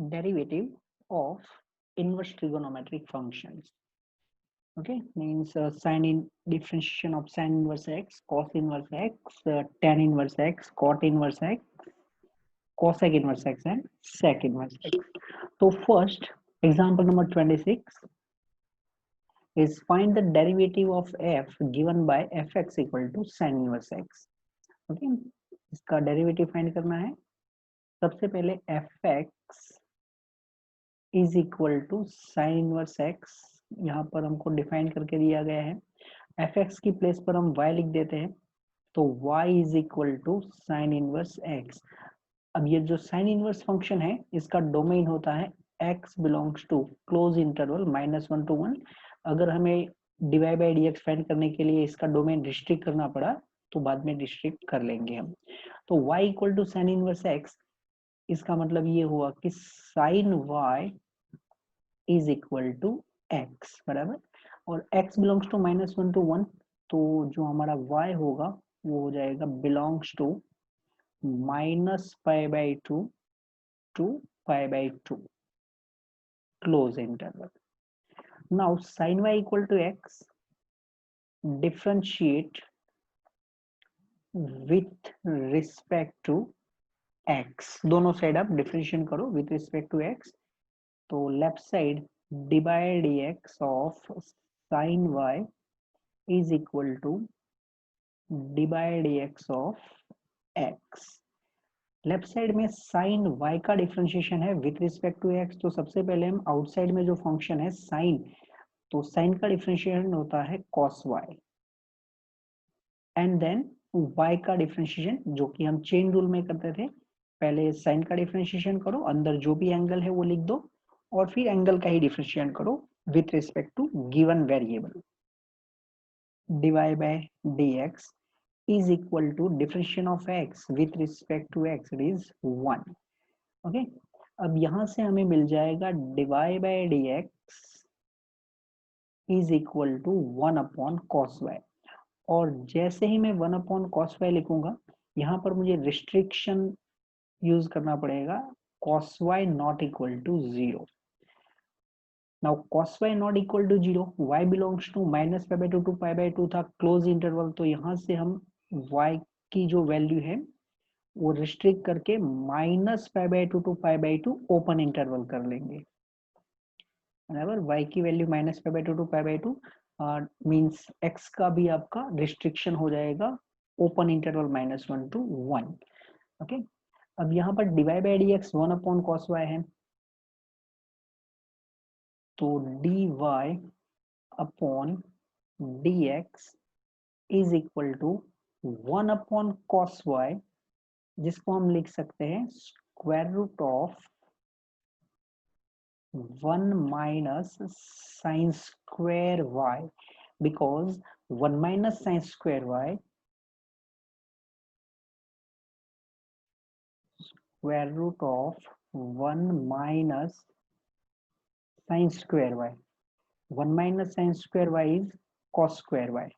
derivative of inverse trigonometric functions. Okay, means sine in differentiation of sine inverse x, cos inverse x, tan inverse x, cot inverse x, cosec inverse x, and sec inverse x. So first, example number 26 is find the derivative of f given by fx equal to sine inverse x. Okay, इसका derivative find करना है. सबसे पहले fx is equal to sine inverse x यहाँ पर हमको define करके दिया गया है. fx की प्लेस पर हम y लिख देते हैं, तो y is equal to sine inverse x. अब ये जो साइन इनवर्स फंक्शन है इसका डोमेन होता है x belongs to close interval -1 to 1. अगर हमें dy by d x find करने के लिए इसका डोमेन रिस्ट्रिक्ट करना पड़ा तो बाद में रिस्ट्रिक्ट कर लेंगे हम. तो y equal to sine inverse x, इसका मतलब ये हुआ कि sine y is equal to x बराबर, और x बिलोंग्स टू -1 to 1, तो जो हमारा y होगा वो हो जाएगा belongs to -π/2 to π/2 close interval. Now sin y equal to x, differentiate with respect to x. दोनों साइड आप डिफरेंशिएट करो with respect to x. तो left side dy dx of sin y is equal to dy dx of x. Left side में sign y का differentiation है with respect to x, तो सबसे पहले हम आउटसाइड में जो फंक्शन है साइन, तो साइन का डिफरेंशिएशन होता है cos y, and then y का डिफरेंशिएशन जो कि हम चेन रूल में करते थे, पहले साइन का डिफरेंशिएशन करो, अंदर जो भी एंगल है वो लिख दो, और फिर एंगल का ही डिफरेंशिएशन करो with respect to given variable. dy by dx is equal to differentiation of x with respect to x, it is 1. Okay, अब यहां से हमें मिल जाएगा dy by dx is equal to 1 upon cos y. और जैसे ही मैं 1 अपॉन cos y लिखूंगा, यहाँ पर मुझे रिस्ट्रिक्शन यूज करना पड़ेगा cos y not equal to 0. Now cos y not equal to 0, y belongs to -π/2 to π/2 था क्लोज इंटरवल, तो यहाँ से हम y की जो वैल्यू है वो रिस्ट्रिक्ट करके -π/2 to π/2 ओपन इंटरवल कर लेंगे. बराबर, y की वैल्यू -π/2 to π/2 मींस x का भी आपका रिस्ट्रिक्शन हो जाएगा ओपन इंटरवल -1 to 1. ओके, अब यहाँ पर divide by dx 1 upon cos y है, तो dy अपॉन dx is equal to 1 upon cos y, जिसको हम लिख सकते हैं square root of 1 minus sine square y, because 1 minus sin square y square root of 1 minus sin square y. 1 minus sin square y is cos square y,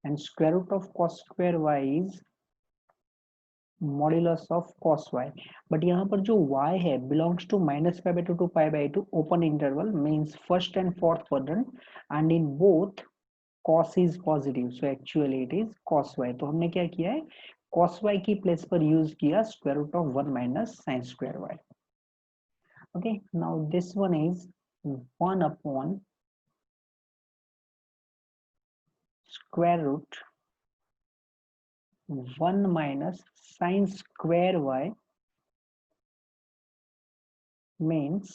and square root of cos square y is modulus of cos y. But यहाँ पर जो y है belongs to -π/2 to π/2 open interval, means first and fourth quadrant, and in both cos is positive, so actually it is cos y. तो हमने क्या किया है, cos y की प्लेस पर यूज किया square root of 1 minus sin square y. Okay, now this one is 1 upon square root 1 minus sin square y means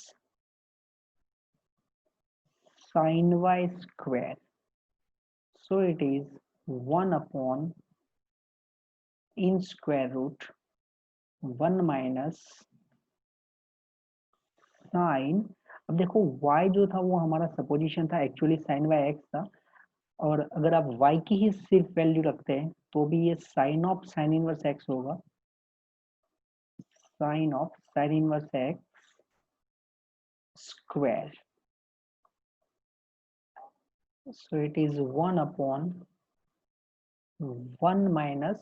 sin y square. So it is 1 upon in square root 1 minus sin. अब देखो y जो था वो हमारा supposition था, actually sin y x था, और अगर आप y की ही सिर्फ वैल्यू रखते हैं तो भी ये sine of sine inverse x होगा, sine of sine inverse x square. So it is 1 upon 1 minus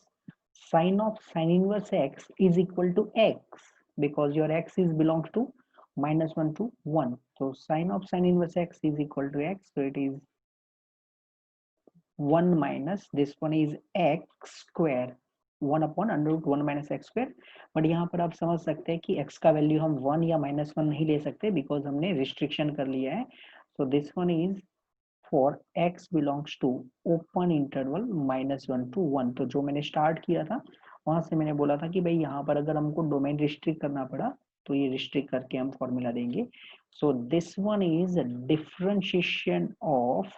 sin of sin inverse x is equal to x. because your x is belongs to -1 to 1. So sine of sine inverse x is equal to x. So it is 1 minus this one is x square 1 upon under root 1 minus x square. But यहाँ पर आप समझ सकते हैं कि x का value हम 1 या -1 नहीं ले सकते बिकॉज हमने रिस्ट्रिक्शन कर लिया है. So this one is for x belongs to open interval -1 to 1. तो जो मैंने स्टार्ट किया था वहां से मैंने बोला था कि भाई यहाँ पर अगर हमको डोमेन रिस्ट्रिक्ट करना पड़ा तो ये रिस्ट्रिक्ट करके हम फॉर्मूला देंगे. सो this one is differentiation of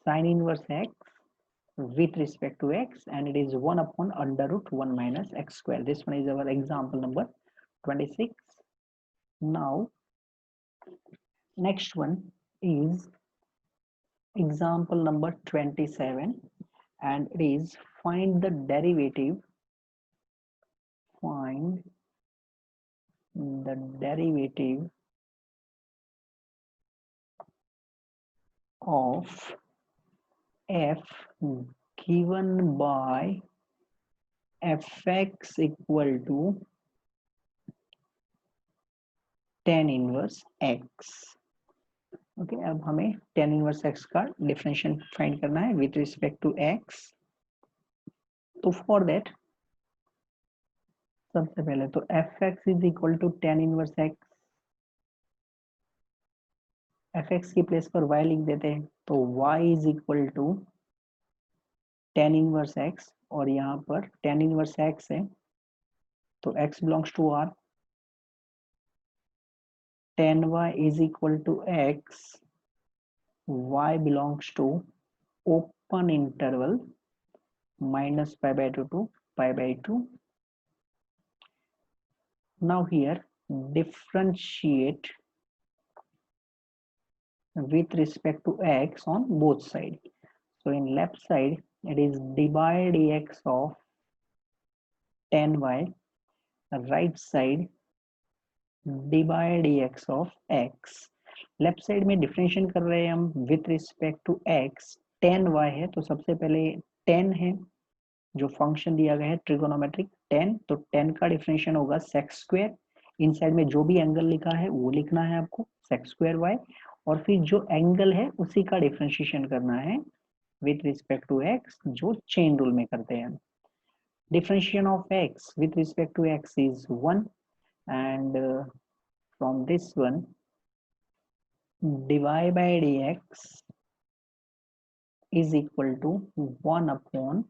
sin inverse x with respect to x, and it is 1 upon under root 1 minus x square. This one is our example number 26. Now next one is example number 27, and it is find the derivative of f given by fx equal to tan inverse x. Okay अब हमें tan inverse x का differential find करना है with respect to x. तो for that सबसे पहले तो fx is equal to tan inverse x. fx की प्लेस पर y लिख देते हैं तो y is equal to tan inverse x, और यहाँ पर tan इनवर्स x है तो x belongs to r. tan y is equal to x, y belongs to open interval minus pi by 2 to pi by 2. Now here differentiate with respect to x on both sides. So in left side it is d by dx of tan y, right side d by dx of x. Left side में differentiate कर रहे हैं हम with respect to x. tan y है तो सबसे पहले tan है जो फंक्शन दिया गया है ट्रिगोनोमेट्रिक tan, तो tan का डिफरेंशिएशन होगा sec स्क्वायर. इन साइड में जो भी एंगल लिखा है वो लिखना है आपको sec स्क्वायर y, और फिर जो एंगल है उसी का डिफरेंशिएशन करना है विथ रिस्पेक्ट टू x जो चेन रूल में करते हैं. Differentiation of x with respect to x is 1, and from this one dy by dx is equal to 1 upon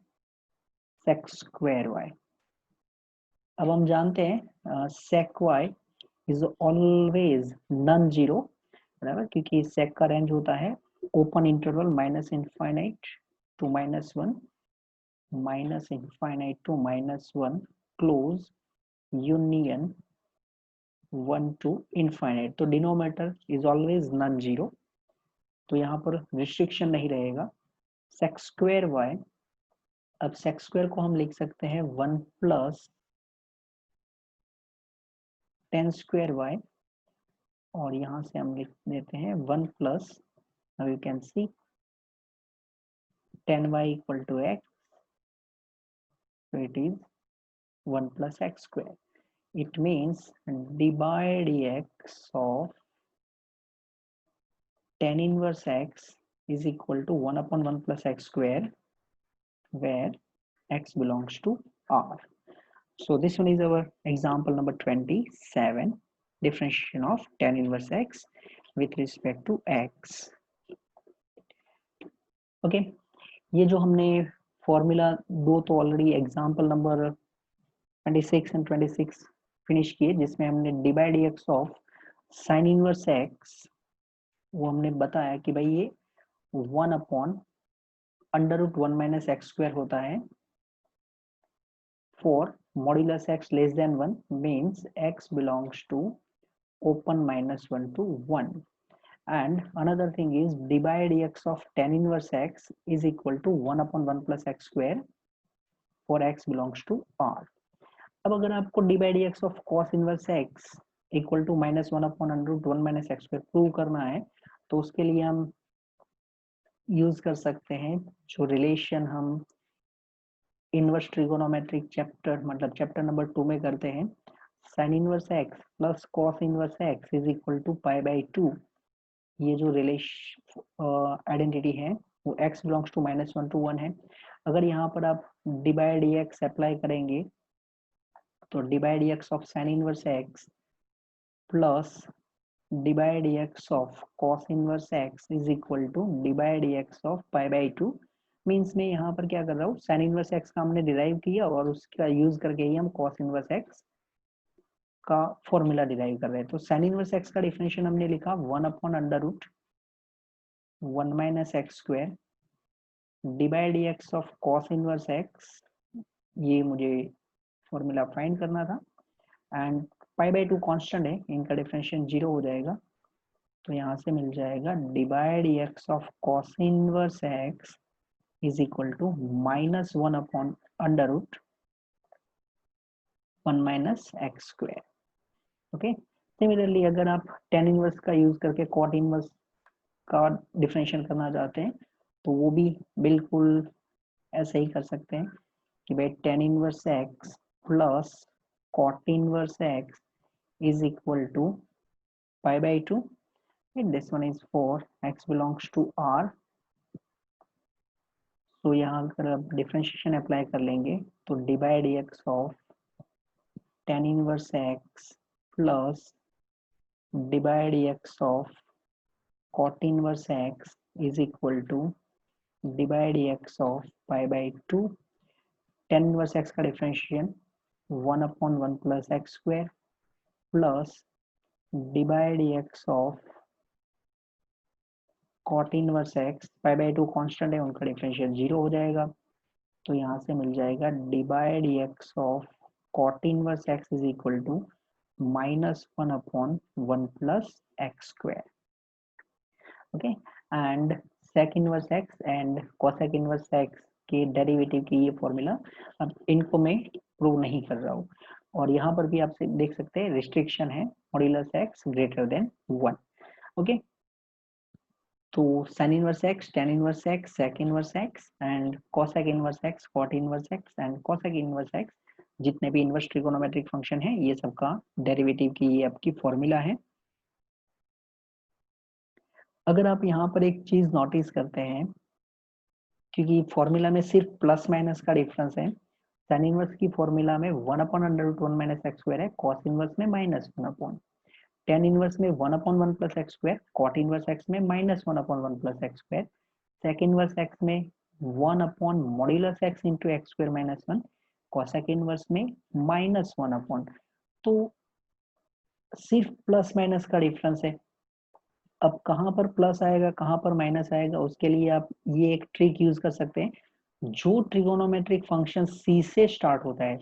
sec square y. अब हम जानते हैं sec y is always non zero, बराबर, क्योंकि sec का रेंज होता है open interval minus infinite to -1, minus infinite to -1, close union 1 to infinite. तो denominator is always non zero, तो यहाँ पर रिस्ट्रिक्शन नहीं रहेगा. sec स्क्वायर y, अब sec स्क्वायर को हम लिख सकते हैं 1 प्लस tan स्क्वायर y, और यहाँ से हम लिख देते हैं 1 plus, now you can see tan y equal to x, so it is 1 plus x square. It means d by dx of tan inverse x is equal to 1 upon 1 plus x square, where x belongs to r. So this one is our example number 27, differentiation of tan inverse x with respect to x. Okay, ये जो हमने formula दो तो already example number 26 and 26 finish किए, जिसमें हमने d by d x of sine inverse x, वो हमने बताया कि भाई ये 1 upon under root 1 minus x square होता है for modulus x less than 1, means x belongs to open -1 to 1. And another thing is d by dx of tan inverse x is equal to 1 upon 1 plus x square for x belongs to r. अब अगर आपको d by dx of cos inverse x equal to -1 upon under root 1 minus x square prove करना है, तो उसके लिए हम use कर सकते हैं जो रिलेशन हम इनवर्स ट्रिगोनोमेट्रिक चैप्टर मतलब चैप्टर नंबर 2 में करते हैं। Sine inverse x plus cos inverse x is equal to pi by 2। ये जो रिलेशन आइडेंटिटी है वो x बिलोंग्स टू -1 to 1 है। अगर यहाँ पर आप d by d x apply करेंगे तो d by d x of sine inverse x plus d by d x of cos inverse x is equal to d by d x of pi by 2। Means मैं यहाँ पर क्या कर रहा हूँ, sign inverse x का हमने derive किया और उसका यूज करके ही हम कॉस इनवर्स एक्स का फॉर्मूला डिराइव कर रहे हैं। तो साइन इनवर्स एक्स का डिफरेंशियल हमने लिखा 1/√1 minus x square D by d x of cos inverse x, ये मुझे फॉर्मूला फाइंड करना था। एंड पाई बाई 2 कांस्टेंट है, इनका डिफरेंशियल 0 हो जाएगा। तो यहाँ से मिल जाएगा d by d x of cos inverse x is equal to -1/√1 minus x square. Okay, similarly अगर आप टेन इनवर्स का यूज करके कॉट इनवर्स का डिफरेंशियल करना चाहते हैं तो वो भी बिल्कुल ऐसे ही कर सकते हैं कि भाई tan inverse x plus cot inverse x is equal to pi by 2 and this one is for x belongs to r। तो यहाँ अगर आप डिफरेंशिएशन अप्लाई कर लेंगे तो d by d x of tan inverse x plus d by d x of cot inverse x is equal to d by d x of pi by 2। Tan inverse x का differentiation 1/1 plus x square plus d by d x of cot inverse x, pi by 2 constant है, उनका differential 0 हो जाएगा। तो यहाँ से मिल जाएगा d by d x of cot inverse x is equal to -1/1 plus x square. Okay, and sec inverse x and cosec inverse x के डेरिवेटिव की ये फॉर्मूला, अब इनको मैं प्रूव नहीं कर रहा हूँ। और यहाँ पर भी आप देख सकते हैं रिस्ट्रिक्शन है modulus x greater than 1। Okay, तो sine inverse x, tan inverse x, sec inverse x and cosec inverse x, cot inverse x and cosec inverse x, जितने भी इनवर्स ट्रिगोनोमेट्रिक फंक्शन है ये सबका डेरिवेटिव की ये आपकी फॉर्मूला है। अगर आप यहाँ पर एक चीज नोटिस करते हैं, क्योंकि फॉर्मूला में सिर्फ प्लस माइनस का डिफरेंस है, साइन इनवर्स की फॉर्मूला में 1/√1 माइनस एक्स स्क्वायर है, कॉस इनवर्स में -1/, टेन इनवर्स में 1/1 plus x square, cot inverse x में -1/1 plus x square, sec inverse x में 1/मॉड्यूलस x into x square -1, cosec inverse में -1/। तो सिर्फ प्लस माइनस का डिफरेंस है। अब कहाँ पर प्लस आएगा कहाँ पर माइनस आएगा, उसके लिए आप ये एक ट्रिक यूज कर सकते हैं। जो ट्रिगोनोमेट्रिक फंक्शन सी से स्टार्ट होता है,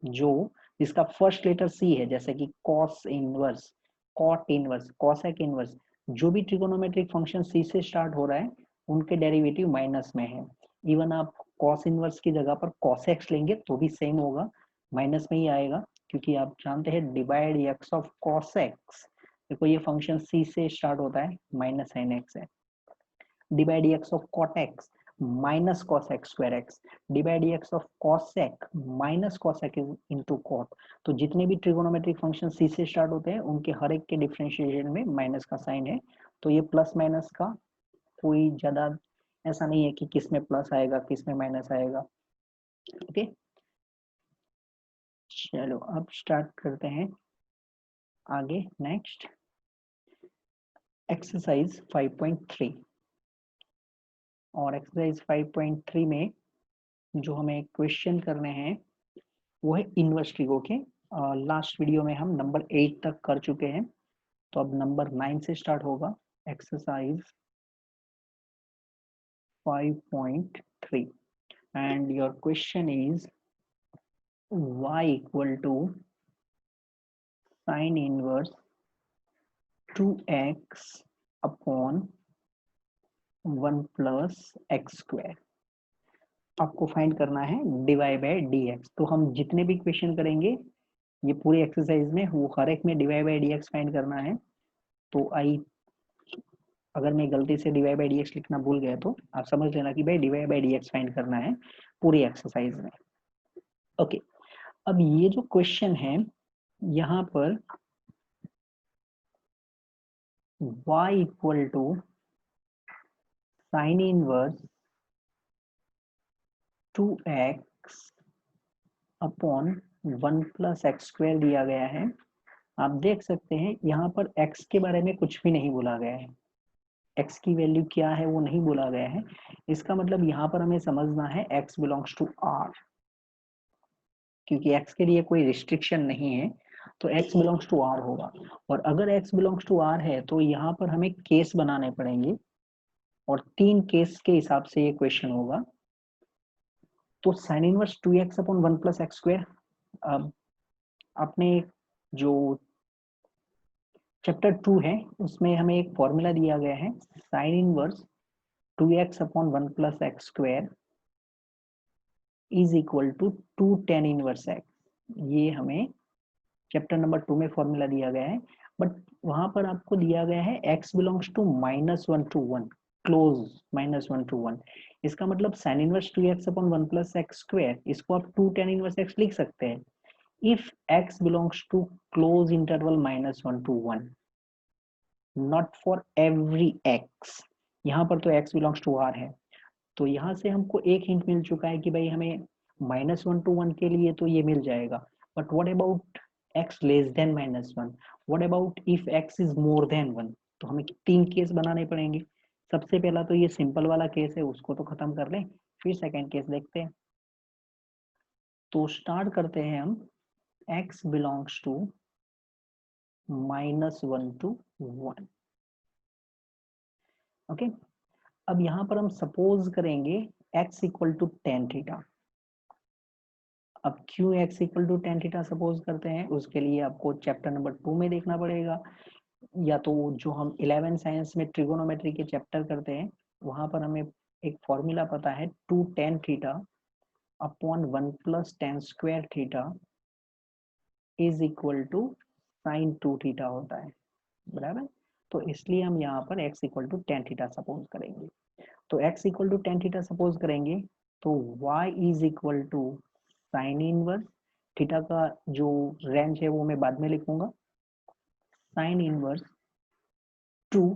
जो जिसका फर्स्ट लेटर सी है, जैसे कि cos inverse, cot inverse, cosec inverse, जो भी ट्रिगोनोमेट्रिक फंक्शन सी से स्टार्ट हो रहा है उनके डेरिवेटिव माइनस में है। इवन आप कॉस इनवर्स की जगह पर कॉसेक्स लेंगे तो भी सेम होगा, माइनस में ही आएगा, क्योंकि आप जानते हैं डिवाइड एक्स ऑफ कॉसेक्स, देखो ये फंक्शन सी से स्टार्ट होता है, माइनस साइन एक्स है। Divide x of cot x minus cos x square x, divide x of cosec minus cosec into cot. तो जितने भी ट्रिगोनोमेट्रिक फंक्शन सी से स्टार्ट होते हैं उनके हर एक के डिफरेंशिएशन में माइनस का साइन है। तो ये प्लस माइनस का कोई ज्यादा ऐसा नहीं है कि किस में प्लस आएगा किस में माइनस आएगा। ओके, चलो अब स्टार्ट करते हैं आगे। नेक्स्ट एक्सरसाइज 5.3, और एक्सरसाइज 5.3 में जो हमें क्वेश्चन करने हैं वो है इनवर्स ट्रिगो के। लास्ट वीडियो में हम नंबर 8 तक कर चुके हैं, तो अब नंबर 9 से स्टार्ट होगा। Exercise 5.3 and your question is y equal to sin inverse 2x upon 1 plus x square। आपको फाइंड करना है डिवाई बाय डी एक्स। तो हम जितने भी क्वेश्चन करेंगे ये पूरी एक्सरसाइज में, वो हर एक में Dibai bye d x find करना है। तो अगर मैं गलती से डिवाई बाय डी एक्स लिखना भूल गया तो आप समझ लेना कि भाई Dibai bye d x find करना है पूरी एक्सरसाइज में। ओके, अब ये जो क्वेश्चन है यहाँ पर y equal to sine inverse 2x upon 1 plus x square दिया गया है। आप देख सकते हैं यहाँ पर x के बारे में कुछ भी नहीं बोला गया है, x की वैल्यू क्या है वो नहीं बोला गया है। इसका मतलब यहाँ पर हमें समझना है x बिलोंग्स टू r, क्योंकि x के लिए कोई रिस्ट्रिक्शन नहीं है, तो x बिलोंग्स टू r होगा। और अगर x बिलोंग्स टू r है तो यहाँ पर हमें केस बनाने पड़ेंगे, और 3 केस के हिसाब से ये क्वेश्चन होगा। तो sine inverse 2x upon 1 plus x square, अब आपने जो चैप्टर 2 है उसमें हमें एक फॉर्मूला दिया गया है, sine inverse 2x upon 1 plus x square is equal to 2 tan inverse x. ये हमें चैप्टर नंबर 2 में फॉर्मूला दिया गया है, बट वहां पर आपको दिया गया है x belongs to -1 to 1, close -1 to 1। इसका मतलब sine inverse 2x upon 1 plus x square, इसको आप 2 tan इनवर्स x लिख सकते हैं if x belongs to close interval -1 to 1, not for every x। यहाँ पर तो x belongs to r है, तो यहाँ से हमको एक हिंट मिल चुका है कि भाई हमें -1 to 1 के लिए तो ये मिल जाएगा, but what about x less than -1, what about if x is more than 1। तो हमें 3 केस बनाने पड़ेंगे। सबसे पहला तो ये सिंपल वाला केस है, उसको तो खत्म कर लें, फिर सेकेंड केस देखते हैं। तो स्टार्ट करते हैं हम x belongs to -1 to 1। Okay, अब यहाँ पर हम सपोज करेंगे x equal to tan theta. अब क्यों x equal to tan theta suppose करते हैं, उसके लिए आपको चैप्टर नंबर 2 में देखना पड़ेगा, या तो जो हम 11 साइंस में ट्रिगोनोमेट्री के चैप्टर करते हैं वहां पर हमें एक फॉर्मूला पता है 2 tan theta upon 1 plus tan square theta is equal to sine 2 theta होता है, बराबर। तो इसलिए हम यहाँ पर x equal to tan theta suppose करेंगे। तो x equal to tan theta suppose करेंगे तो y is equal to sine inverse, theta का जो रेंज है वो मैं बाद में लिखूंगा, साइन इनवर्स 2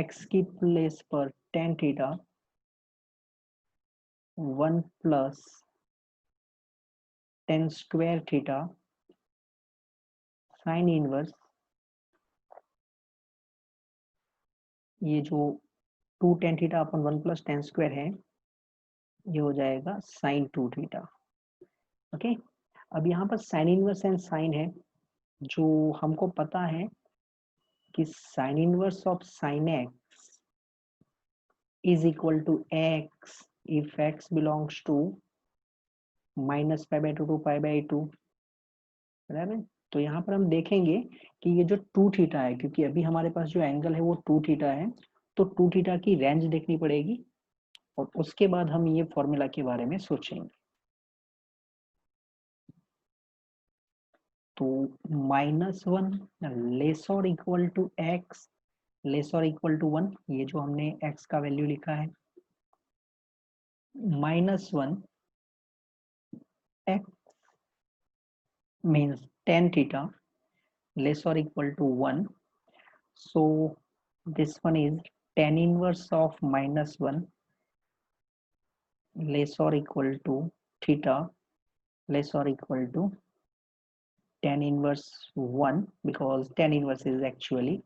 x की प्लेस पर tan theta 1 plus tan square theta sine inverse, ये जो 2 टेन थीटा अपन 1 प्लस टेन स्क्वायर है ये हो जाएगा साइन 2 थीटा। ओके, अब यहाँ पर साइन इनवर्स एंड साइन है, जो हमको पता है कि sine inverse of sine x is equal to x if x belongs to -π/2 to π/2, बराबर। तो यहाँ पर हम देखेंगे कि ये जो 2 थीटा है, क्योंकि अभी हमारे पास जो एंगल है वो 2 थीटा है, तो 2 थीटा की रेंज देखनी पड़ेगी और उसके बाद हम ये फॉर्मूला के बारे में सोचेंगे। तो -1 लेस और इक्वल टू एक्स लेस और इक्वल टू 1, ये जो हमने x का वैल्यू लिखा है, -1 x means tan theta less or equal to 1, so this one is tan inverse of -1 less or equal to theta less or equal to tan inverse 1, because tan inverse is actually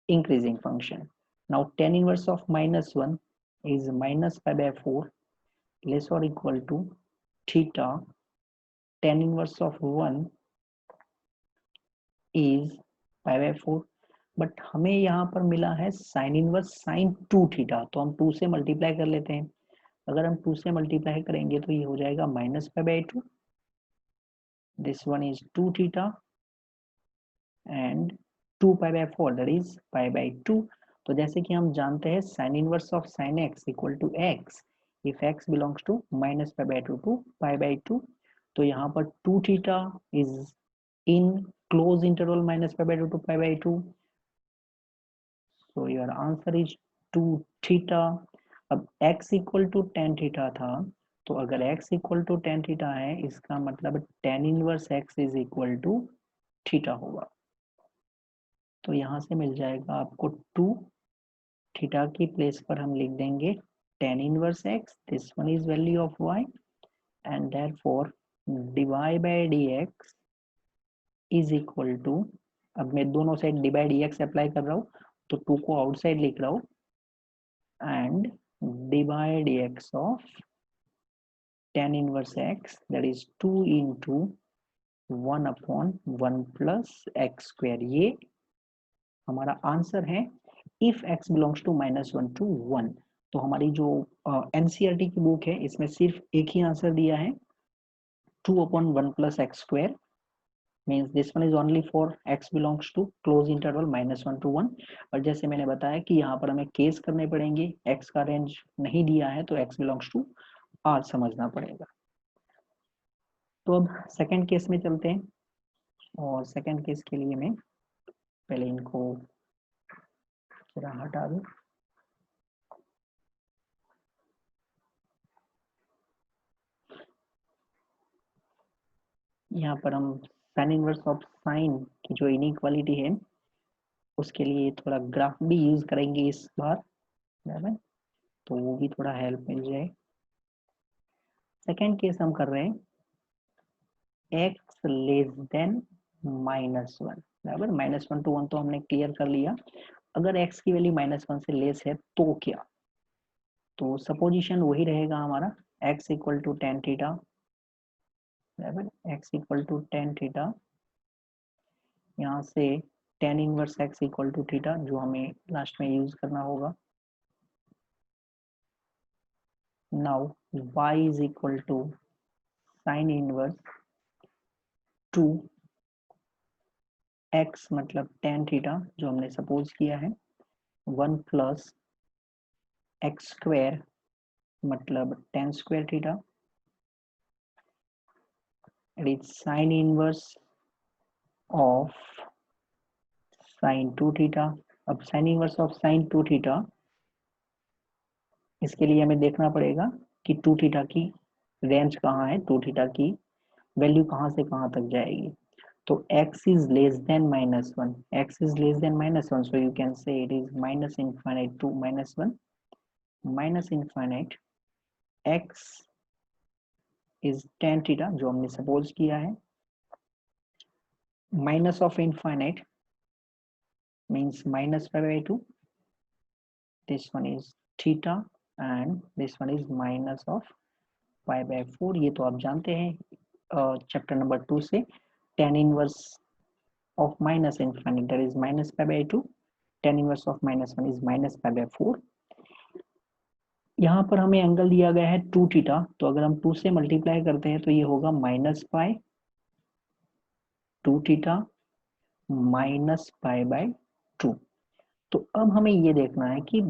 increasing function. Now tan inverse of -1 is -π/4 less or equal to theta tan inverse of 1 is π/4, but हमें यहाँ पर मिला है sine inverse sine 2 theta, तो हम 2 से multiply कर लेते हैं। अगर हम 2 से मल्टीप्लाई करेंगे तो ये हो जाएगा -π/2, this one is 2 theta and 2π/4 that is π/2। तो जैसे कि हम जानते हैं sine inverse of sine x equal to x if x belongs to -π/2 to π/2, तो यहाँ पर 2 theta is in close interval -π/2 to π/2, so your answer is 2 theta. अब x equal to tan theta था, तो अगर x equal to tan theta है, इसका मतलब tan inverse x is equal to theta होगा। तो यहाँ से मिल जाएगा आपको 2, थीटा की प्लेस पर हम लिख देंगे tan inverse x, this one is value of y, and therefore dy by dx is equal to, अब मैं दोनों side dy by dx apply कर रहा हूँ, तो 2 को आउटसाइड लिख रहा हूँ, and dy by dx of tan inverse x, that is 2 into 1 upon 1 plus x square। ये हमारा आंसर है if x belongs to -1 to 1। तो हमारी जो एनसीईआरटी की बुक है, इसमें सिर्फ एक ही आंसर दिया है, 2 upon 1 plus x square, means this one is only for x belongs to close interval -1 to 1। और जैसे मैंने बताया कि यहाँ पर हमें केस करने पड़ेंगे, x का रेंज नहीं दिया है तो x बिलोंग्स टू r समझना पड़ेगा। तो अब सेकंड केस में चलते हैं, और सेकंड केस के लिए मैं पहले इनको जरा हटा दूं। यहाँ पर हम साइन इनवर्स ऑफ साइन की जो इनइक्वालिटी है, उसके लिए थोड़ा ग्राफ भी यूज करेंगे इस बार, बराबर, तो वो भी थोड़ा हेल्प मिल जाए। सेकंड केस हम कर रहे हैं x लेस देन -1, बराबर। -1 to 1 तो हमने क्लियर कर लिया। अगर x की वैल्यू -1 से लेस है तो क्या? तो सपोजिशन वही रहेगा हमारा, x equal to tan theta, बराबर, x equal to tan theta, यहाँ से tan inverse x equal to theta, जो हमें लास्ट में यूज करना होगा। Now y is equal to sine inverse 2 x मतलब टेन थीटा, जो हमने सपोज किया है, 1 प्लस एक्स स्क्वायर मतलब tan square theta, it is sine inverse of sine 2 theta. अब sine inverse of sine 2 theta, इसके लिए हमें देखना पड़ेगा कि 2 थीटा की रेंज कहाँ है, 2 थीटा की वैल्यू कहाँ से कहाँ तक जाएगी। तो x is less than -1, x is less than -1, so you can say it is minus infinite to -1, minus infinite x is tan theta, जो हमने सपोज किया है, minus of infinite means -π/2, this one is theta and this one is minus of π/4। ये तो आप जानते हैं chapter number 2 से, tan inverse of minus infinite, that is minus π/2, tan inverse of -1 is minus π/4। यहाँ पर हमें एंगल दिया गया है 2 थीटा, तो अगर हम 2 से मल्टीप्लाई करते हैं तो ये होगा -π/2 थीटा माइनस π/2। तो अब हमें ये देखना है कि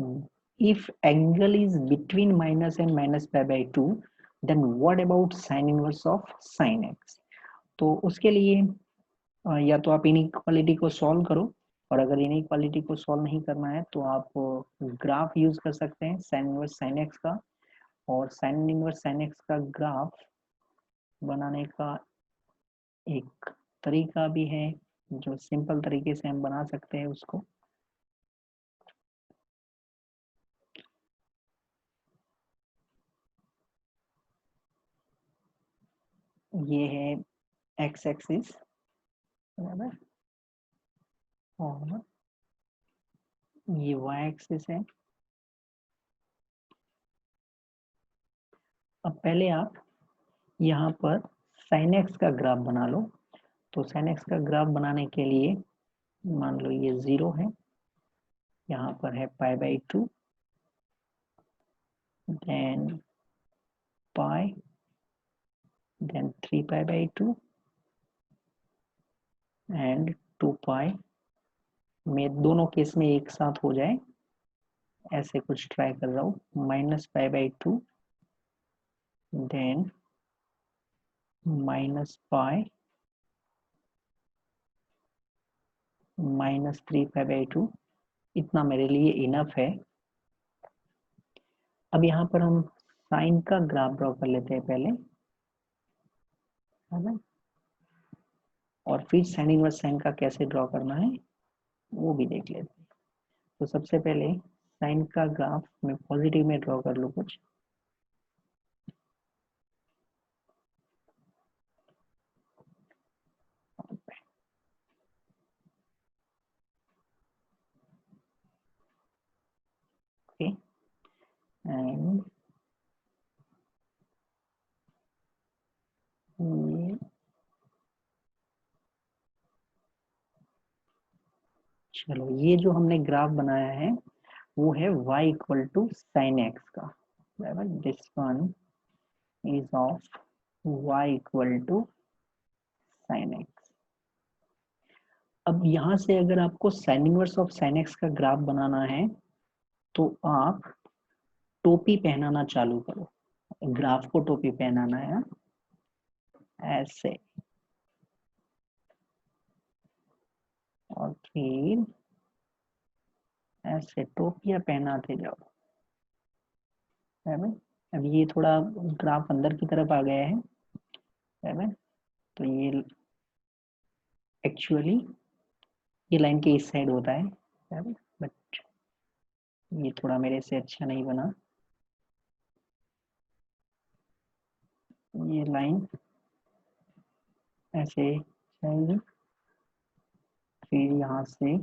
if angle is between minus and minus π/2, then what about sine inverse of sine x। तो उसके लिए या तो आप इनइक्वालिटी को सॉल्व करो, और अगर इनइक्वालिटी को सॉल्व नहीं करना है तो आप ग्राफ यूज कर सकते हैं साइन इनवर्स साइन एक्स का। और साइन इनवर्स साइन एक्स का ग्राफ बनाने का एक तरीका भी है, जो सिंपल तरीके से हम बना सकते हैं उसको। ये है एक्स एक्सिस, बराबर, और ये वाई एक्सिस है। अब पहले आप यहाँ पर साइन एक्स का ग्राफ बना लो। तो साइन एक्स का ग्राफ बनाने के लिए मान लो ये 0 है, यहाँ पर है π/2, देन पाई, देन 3π/2 एंड 2π। में दोनों केस में एक साथ हो जाए ऐसे कुछ ट्राई कर रहा हूँ, -π/2, देन -π, -3π/2, इतना मेरे लिए इनफ है। अब यहाँ पर हम साइन का ग्राफ ड्रॉ कर लेते हैं पहले, है ना, और फिर साइन इनवर्स साइन का कैसे ड्रॉ करना है वो भी देख लेते हैं। तो सबसे पहले साइन का ग्राफ मैं पॉजिटिव में ड्रॉ कर लूँ कुछ, ओके, एंड चलो ये जो हमने ग्राफ बनाया है वो है y equal to sine x का, बराबर, this one is of y equal to sine x. अब यहाँ से अगर आपको sine inverse of sine x का ग्राफ बनाना है तो आप टोपी पहनाना चालू करो, ग्राफ को टोपी पहनाना है ऐसे, और फिर ऐसे टोपियां पहनाते जाओ, है ना। अब ये थोड़ा ग्राफ अंदर की तरफ आ गया है ना, तो ये एक्चुअली ये लाइन के इस साइड होता है ना, बट ये थोड़ा मेरे से अच्छा नहीं बना, ये लाइन ऐसे जाएगी, फिर यहाँ से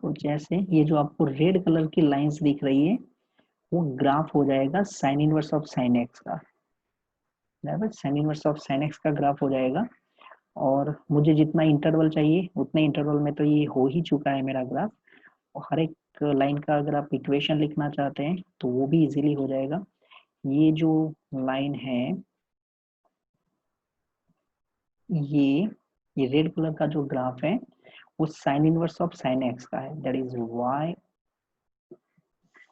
कुछ ऐसे, ये जो आपको रेड कलर की लाइंस दिख रही है वो ग्राफ हो जाएगा sign inverse of sine x का, बराबर, sine inverse of sine x का ग्राफ हो जाएगा। और मुझे जितना इंटरवल चाहिए उतने इंटरवल में तो ये हो ही चुका है मेरा ग्राफ, और हर एक लाइन का अगर आप इक्वेशन लिखना चाहते हैं तो वो भी इजीली हो जाएगा। ये जो लाइन है, ये रेड कलर का जो ग्राफ है वो sine inverse of sine x का है, that is y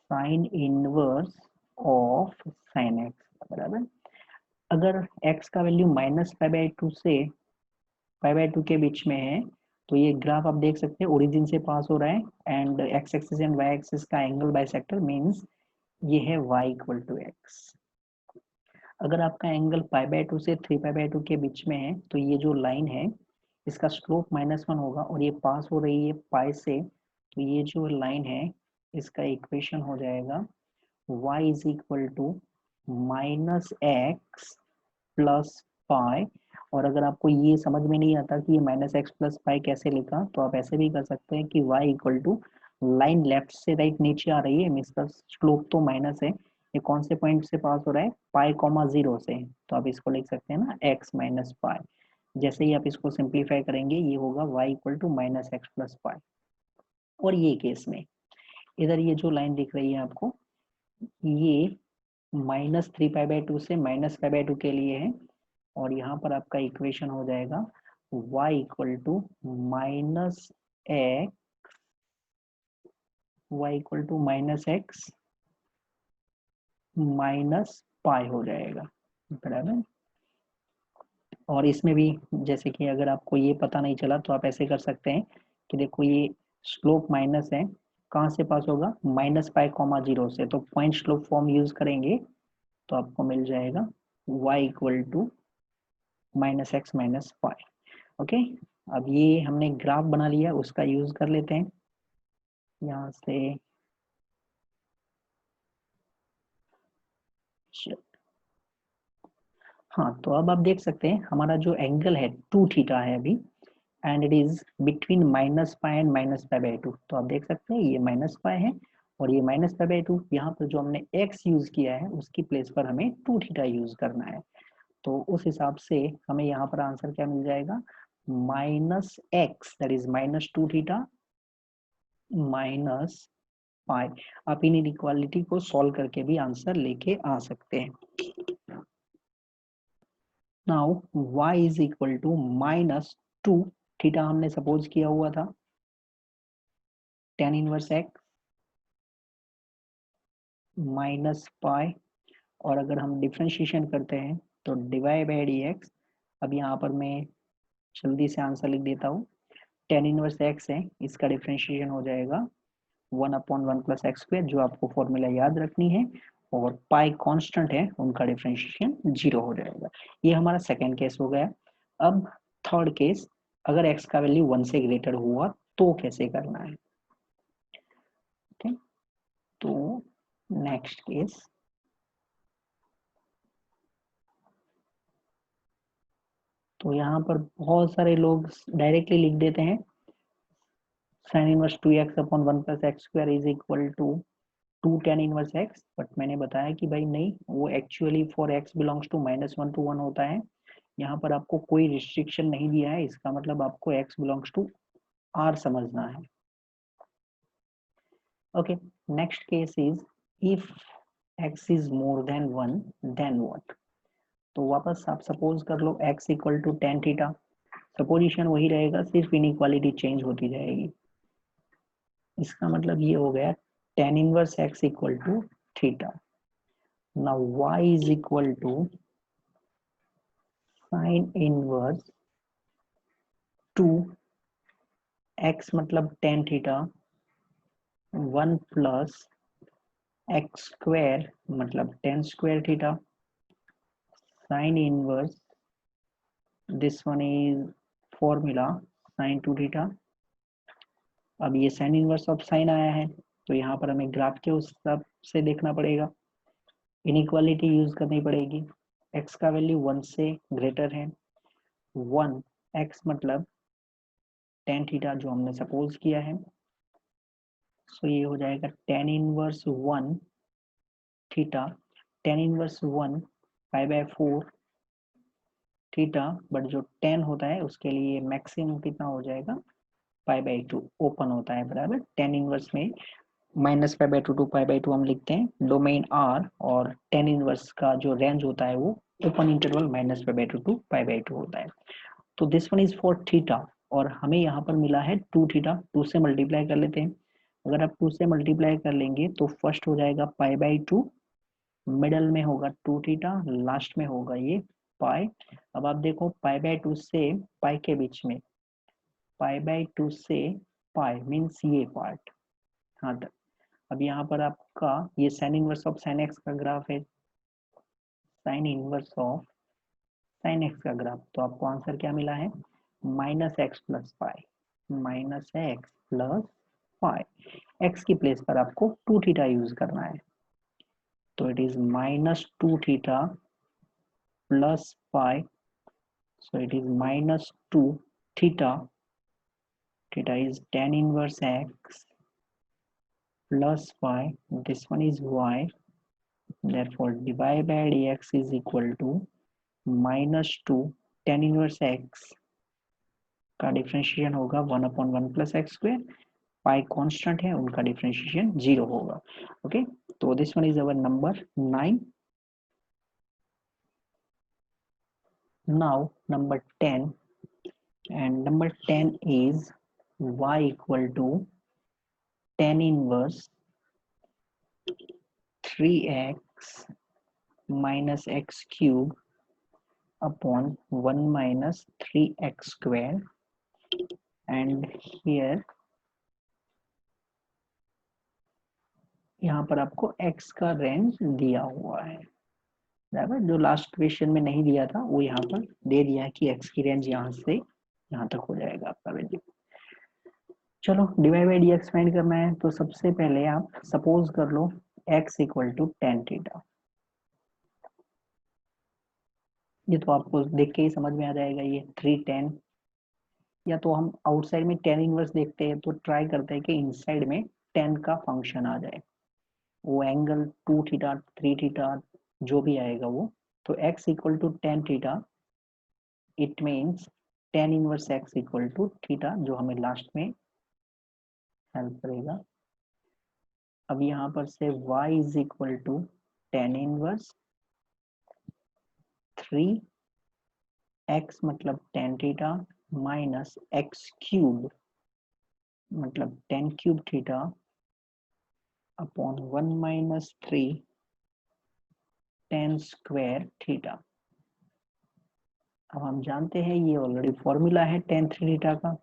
sine inverse of sine x, बराबर। अगर x का वैल्यू -π/2 से π/2 के बीच में है तो ये ग्राफ आप देख सकते हैं ओरिजिन से पास हो रहा है, and x axis and y axis का एंगल बाइसेक्टर मींस ये है y इक्वल टू x। अगर आपका एंगल π/2 से 3π/2 के बीच में है तो ये जो लाइन है इसका स्लोप -1 होगा, और ये पास हो रही है पाई से, तो ये जो लाइन है इसका इक्वेशन हो जाएगा y is equal to -x plus pi. और अगर आपको ये समझ में नहीं आता कि ये -x प्लस पाई कैसे लिखा, तो आप ऐसे भी कर सकते हैं कि y equal to, line left से राइट नीचे आ रही है, इसका स्लोप तो माइनस है, ये कौन से पॉइंट से पास हो रहा है, π,0 से, तो आप इसको लिख सकते हैं ना x माइनस पाई। जैसे ही आप इसको सिंप्लीफाई करेंगे ये होगा y equal to -x plus pi. और ये केस में इधर ये जो लाइन दिख रही है आपको, ये -3π/2 से -π/2 के लिए है, और यहाँ पर आपका इक्वेशन हो जाएगा y equal to -x minus pi हो जाएगा, बराबर। और इसमें भी जैसे कि अगर आपको ये पता नहीं चला तो आप ऐसे कर सकते हैं कि देखो ये स्लोप माइनस है, कहाँ से पास होगा, -π,0 से, तो पॉइंट स्लोप फॉर्म यूज करेंगे तो आपको मिल जाएगा y equal to -x minus pi. Okay, अब ये हमने ग्राफ बना लिया, उसका यूज कर लेते हैं यहाँ से। हाँ, तो अब आप देख सकते हैं हमारा जो एंगल है 2θ है अभी, and it is between -π and -π/2। तो आप देख सकते हैं ये -π है और ये -π/2। यहाँ पर जो हमने x यूज किया है उसकी प्लेस पर हमें 2θ यूज करना है, तो उस हिसाब से हमें यहाँ पर आंसर क्या मिल जाएगा, -x that is -2θ minus pi. आप इन इनइक्वालिटी को सॉल्व करके भी आंसर लेके आ सकते हैं। Now y is equal to -2 theta हमने सपोज किया हुआ था, tan inverse x minus pi, और अगर हम डिफ्रेंशिएशन करते हैं तो डिवाइड बाई डी एक्स। अब यहाँ पर मैं जल्दी से आंसर लिख देता हूँ, tan इनवर्स x है, इसका डिफ्रेंशिएशन हो जाएगा 1/1 प्लस एक्स स्क्वायर, जो आपको फॉर्मूला याद रखनी है, और पाई कांस्टेंट है, उनका डिफरेंशिएशन 0 हो जाएगा। ये हमारा सेकेंड केस हो गया। अब थर्ड केस, अगर x का वैल्यू 1 से ग्रेटर हुआ तो कैसे करना है। ठीक, तो नेक्स्ट केस, तो यहाँ पर बहुत सारे लोग डायरेक्टली लिख देते हैं sine inverse 2x upon 1 plus x square is equal to 2 tan inverse x, but मैंने बताया कि भाई नहीं, वो actually for x belongs to -1 to 1 होता है। यहाँ पर आपको कोई रिस्ट्रिक्शन नहीं दिया है, इसका मतलब आपको x बिलोंग्स टू r समझना है। Okay, next case is if x is more than 1 then what. तो वापस आप सपोज कर लो x equal to tan theta, supposition वही रहेगा, सिर्फ इनइक्वालिटी चेंज होती जाएगी। इसका मतलब ये हो गया tan inverse x equal to theta. Now y is equal to sine inverse 2 x मतलब tan theta 1 plus x square मतलब tan square theta sine inverse, this one is formula sine 2 theta. अब ये साइन इनवर्स ऑफ साइन आया है, तो यहाँ पर हमें ग्राफ के उस हिसाब से देखना पड़ेगा, इनइक्वालिटी यूज करनी पड़ेगी। x का वैल्यू 1 से ग्रेटर है, 1 x मतलब tan थीटा जो हमने सपोज किया है, सो ये हो जाएगा tan inverse 1 theta, tan inverse 1 pi by 4 theta, but जो tan होता है उसके लिए मैक्सिमम कितना हो जाएगा, पाई बाय 2 ओपन होता है बराबर। tan इनवर्स में minus pi by 2 to pi by 2 हम लिखते हैं डोमेन आर, और tan इनवर्स का जो रेंज होता है वो open interval minus pi by 2 to pi by 2 होता है। तो this one is for theta, और हमें यहाँ पर मिला है 2 थीटा, 2 से मल्टीप्लाई कर लेते हैं। अगर आप 2 से मल्टीप्लाई कर लेंगे तो फर्स्ट हो जाएगा पाई बाय 2, मिडल में होगा 2 थीटा, लास्ट में होगा ये पाई। अब आप देखो पाई बाय 2 से पाई के बीच में, पाई बाय 2 से पाई मीन्स ये पार्ट, हाँ तक। अब यहाँ पर आपका ये sign inverse of sine x का ग्राफ है, sine inverse of sine x का ग्राफ, तो आपको आंसर क्या मिला है, minus x plus pi, minus x plus pi. X की प्लेस पर आपको 2 थीटा यूज करना है, तो it is minus 2 theta plus pi, so it is minus 2 theta, theta is tan inverse x plus y, this one is y, therefore dy by dx is equal to minus 2 tan inverse x का differentiation होगा 1 upon 1 plus x square, पाई constant है, उनका differentiation 0 होगा। Okay, तो this one is our number 9। Now number 10, and number 10 is y equal to tan inverse 3x minus x cube upon 1 minus 3x square, and here यहाँ पर आपको x का range दिया हुआ है बराबर, जो लास्ट क्वेश्चन में नहीं दिया था वो यहाँ पर दे दिया है कि x की रेंज यहाँ से यहाँ तक हो जाएगा आपका वैल्यू। चलो divide by d x find करना है, तो सबसे पहले आप सपोज कर लो x equal to tan theta, ये तो आपको देख के ही समझ में आ जाएगा, ये 3 tan, या तो हम आउटसाइड में tan इनवर्स देखते हैं, तो ट्राई करते हैं कि इनसाइड में tan का फंक्शन आ जाए, वो एंगल 2 थीटा 3 थीटा जो भी आएगा वो, तो x equal to tan theta, it means tan inverse x equal to theta, जो हमें लास्ट में हेल्प करेगा। अब यहाँ पर से y is equal to tan inverse 3x मतलब tan थीटा माइनस x क्यूब मतलब tan cube theta upon 1 minus 3 tan square theta. अब हम जानते हैं ये ऑलरेडी फॉर्मूला है tan 3 थीटा का,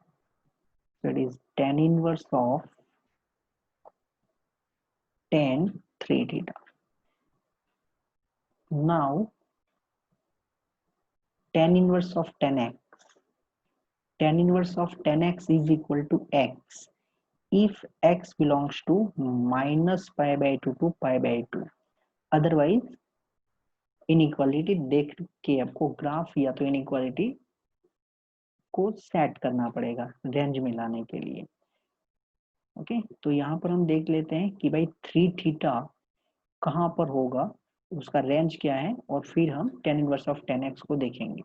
so it is tan inverse of tan 3 theta. Now tan inverse of 10x is equal to x if x belongs to minus pi by 2 to pi by 2. Otherwise inequality देख के आपको graph या तो inequality को set करना पड़ेगा range में लाने के लिए। ओके, तो यहाँ पर हम देख लेते हैं कि भाई 3 थीटा कहाँ पर होगा, उसका रेंज क्या है, और फिर हम tan इनवर्स ऑफ 10x को देखेंगे।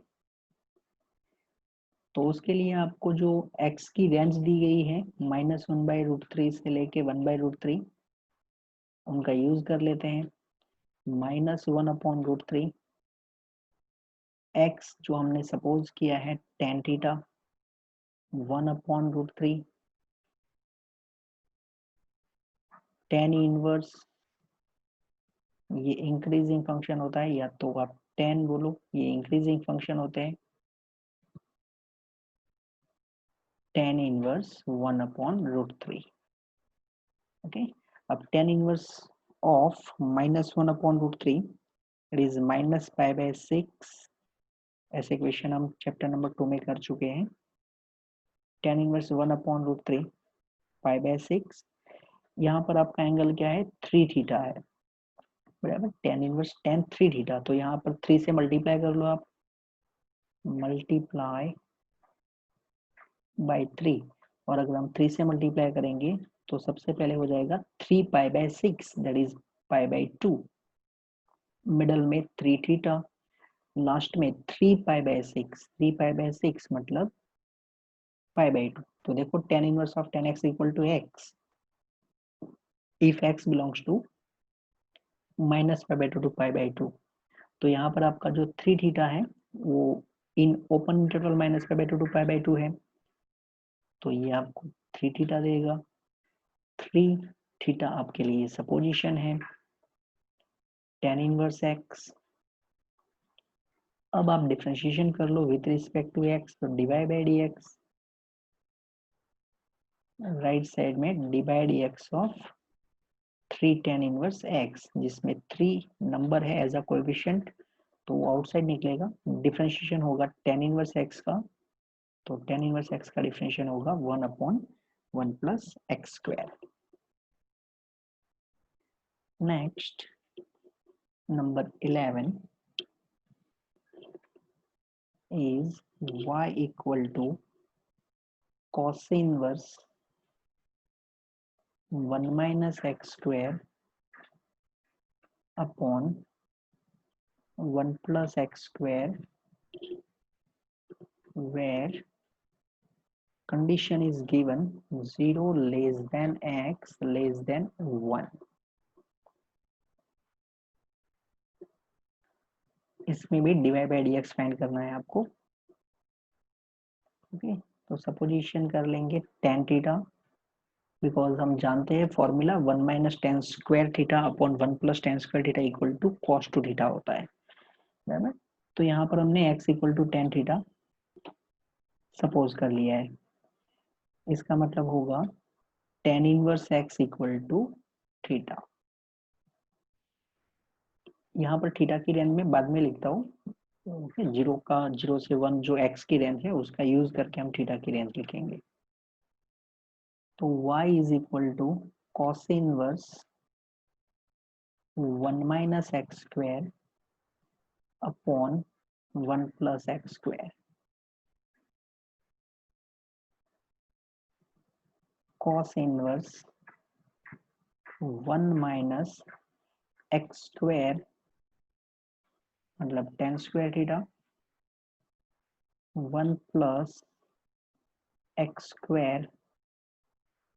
तो उसके लिए आपको जो x की रेंज दी गई है -1/√3 से लेके 1/√3, उनका यूज कर लेते हैं। -1/√3, x जो हमने सपोज किया है tan थीटा, 1/√3 tan इनवर्स, ये इंक्रीजिंग फंक्शन होता है, या तो आप tan बोलो, ये इंक्रीजिंग फंक्शन होते हैं, tan इनवर्स 1/√3। ओके, अब tan inverse of -1/√3 it is -π/6। ऐसे क्वेश्चन हम चैप्टर नंबर 2 में कर चुके हैं। tan इनवर्स 1/√3 π/6, यहाँ पर आपका एंगल क्या है, 3 थीटा है, बराबर। tan इनवर्स tan 3 थीटा, तो यहाँ पर 3 से मल्टीप्लाई कर लो आप, मल्टीप्लाई बाई 3, और अगर हम 3 से मल्टीप्लाई करेंगे तो सबसे पहले हो जाएगा 3π/6 दैट इज π/2, मिडल में 3 थीटा, लास्ट में 3π/6, 3π/6 मतलब π/2। तो देखो tan inverse of 10x equal to x if x belongs to -π/2 to π/2। तो यहाँ पर आपका जो 3 थीटा है वो इन ओपन इंटरवल -π/2 टू π/2 है, तो ये आपको 3 थीटा देगा। 3 थीटा आपके लिए सपोजिशन है, tan इनवर्स x। अब आप डिफरेंशिएशन कर लो विथ रिस्पेक्ट टू x, तो divide by dx, right side में divide dx of 3 tan inverse x, जिसमें 3 नंबर है एज अ कोएफिशिएंट, तो वो आउटसाइड निकलेगा। डिफरेंशिएशन होगा tan इनवर्स x का, तो tan इनवर्स x का डिफरेंशिएशन होगा 1/1 plus x square. Next number 11 is y equal to cos inverse 1 minus x square upon 1 plus x square, where condition is given 0 less than x less than 1। इसमें भी divide by d x find करना है आपको। Okay, तो supposition कर लेंगे tan theta, because हम जानते हैं formula 1 minus tan square theta upon 1 plus tan square theta equal to cos 2 theta होता है, बराबर। तो यहाँ पर हमने x equal to tan theta suppose कर लिया है, इसका मतलब होगा tan inverse x equal to theta. यहाँ पर थीटा की रेंज में बाद में लिखता हूँ, ओके, 0 से 1 जो x की रेंज है उसका यूज करके हम थीटा की रेंज लिखेंगे। तो y is equal to cos inverse 1 minus x square upon 1 plus x square, cos inverse 1 minus x square मतलब tan square theta, 1 plus x square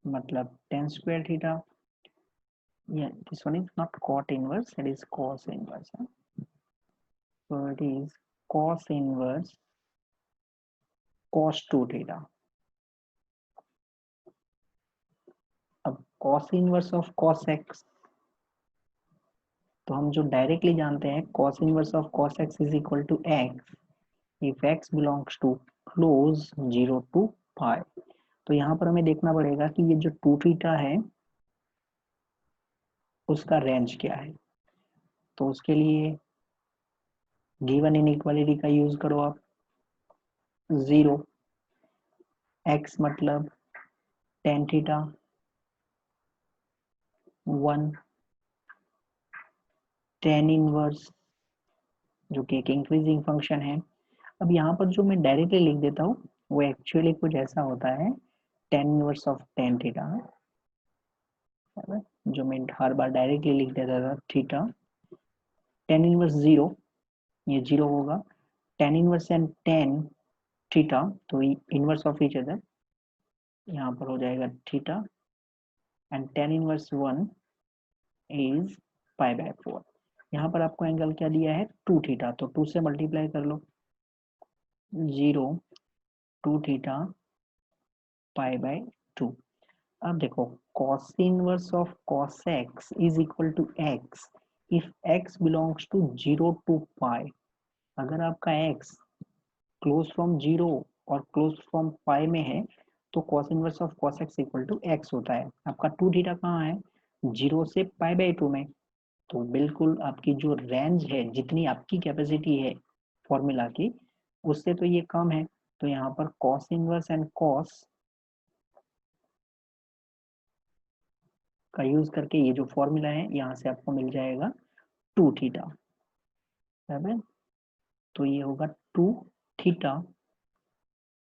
मतलब tan square theta. Yeah, this one is not cot inverse, it is cos inverse. So it is cos inverse cos 2 theta. अब cos inverse of cos x, तो हम जो directly जानते हैं cos inverse of cos x is equal to x if x belongs to close 0 to pi। तो यहाँ पर हमें देखना पड़ेगा कि ये जो 2 थीटा है उसका रेंज क्या है। तो उसके लिए गिवन इनइक्वालिटी का यूज करो आप, 0, x मतलब tan थीटा 1, tan इनवर्स जो कि एक इंक्रीजिंग फंक्शन है। अब यहाँ पर जो मैं डायरेक्टली लिख देता हूँ वो एक्चुअली कुछ ऐसा होता है, tan inverse of tan theta, जो मैं हर बार डायरेक्टली लिख देता था थीटा, tan इनवर्स 0, ये 0 होगा, tan inverse and tan theta तो इनवर्स ऑफ ईच अदर, यहाँ पर हो जाएगा theta, and tan inverse 1 is pi by 4। यहाँ पर आपको एंगल क्या दिया है, 2 थीटा, तो 2 से मल्टीप्लाई कर लो, 0 2 थीटा पाई बाय 2। अब देखो cos inverse of cos x is equal to x if x belongs to 0 to pi. अगर आपका x क्लोज फ्रॉम 0 और क्लोज फ्रॉम पाई में है तो cos inverse of cos x equal to x होता है। आपका 2 थीटा कहाँ है, 0 से पाई बाय 2 में, तो बिल्कुल आपकी जो रेंज है, जितनी आपकी कैपेसिटी है फॉर्मूला की, उससे तो ये कम है। तो यहाँ पर cos इनवर्स एंड cos का यूज करके ये जो फॉर्मूला है यहाँ से आपको मिल जाएगा 2 थीटा, बराबर। तो ये होगा 2 थीटा,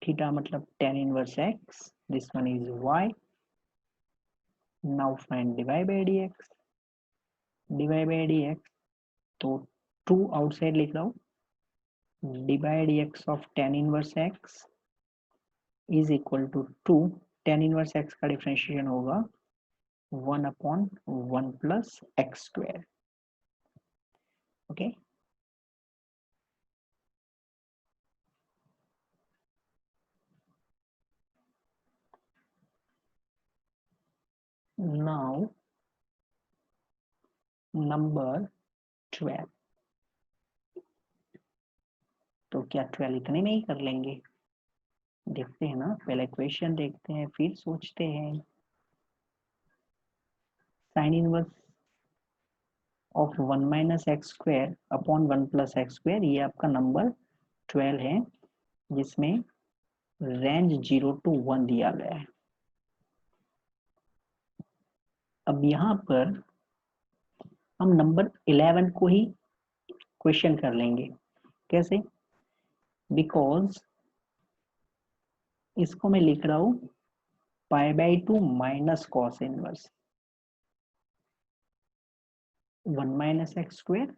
थीटा मतलब tan inverse x, this one is y। Now find dy by dx, dy by dx, तो 2 आउटसाइड लिख रहा हूँ, dy by dx of tan inverse x is equal to 2, tan inverse x का differentiation होगा 1 upon 1 plus x square, okay. Now number 12, तो क्या 12 इतने में ही कर लेंगे, देखते हैं ना, पहले क्वेश्चन देखते हैं फिर सोचते हैं। Sine inverse of 1 minus x square upon 1 plus x square, ये आपका नंबर 12 है, जिसमें रेंज 0 टू 1 दिया गया है। अब यहाँ पर हम नंबर 11 को ही क्वेश्चन कर लेंगे, कैसे, बिकॉज इसको मैं लिख रहा हूँ pi by 2 minus cos inverse 1 minus x square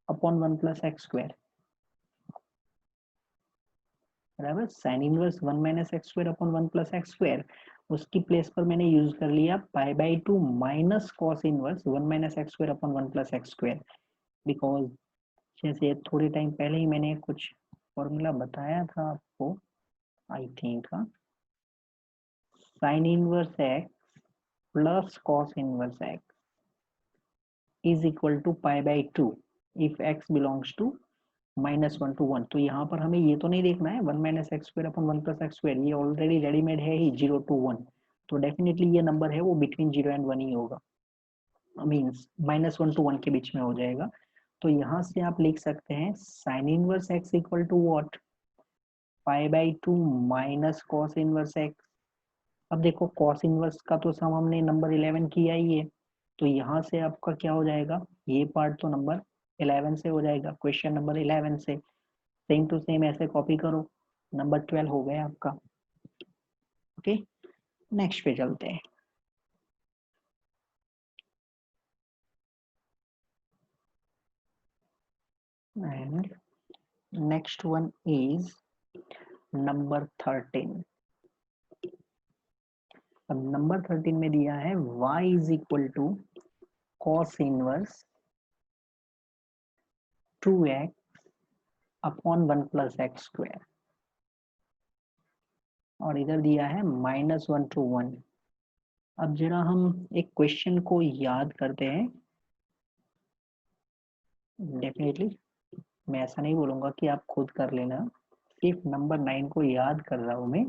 upon 1 plus x square, बराबर। Sine inverse 1 minus x square upon 1 plus x square, उसकी प्लेस पर मैंने यूज कर लिया pi by 2 minus cos inverse 1 minus x square upon 1 plus x square, because जैसे थोड़े time पहले ही मैंने कुछ फॉर्मूला बताया था आपको, I think sine inverse x plus cos inverse x is equal to pi by 2 if x belongs to -1 to 1। तो यहाँ पर हमें ये तो नहीं देखना है 1 minus x square upon 1 plus x square, ये ऑलरेडी रेडीमेड है ही 0 to 1, तो डेफिनेटली ये नंबर है वो बिटवीन 0 एंड 1 ही होगा, मीन्स -1 to 1 के बीच में हो जाएगा। तो यहाँ से आप लिख सकते हैं sine inverse x equal to what, pi by 2 minus cos inverse x. अब देखो कॉस इनवर्स का तो सम हमने नंबर 11 किया ही है, तो यहाँ से आपका क्या हो जाएगा, ये पार्ट तो नंबर 11 से हो जाएगा, क्वेश्चन नंबर 11 से सेम टू सेम ऐसे कॉपी करो, नंबर 12 हो गया आपका, ओके। नेक्स्ट पे चलते हैं। And next one is number 13। अब नंबर 13 में दिया है y is equal to cos inverse 2x upon 1 plus x square, और इधर दिया है -1 to 1। अब जरा हम एक क्वेश्चन को याद करते हैं, डेफिनेटली मैं ऐसा नहीं बोलूंगा कि आप खुद कर लेना, सिर्फ नंबर 9 को याद कर रहा हूं मैं।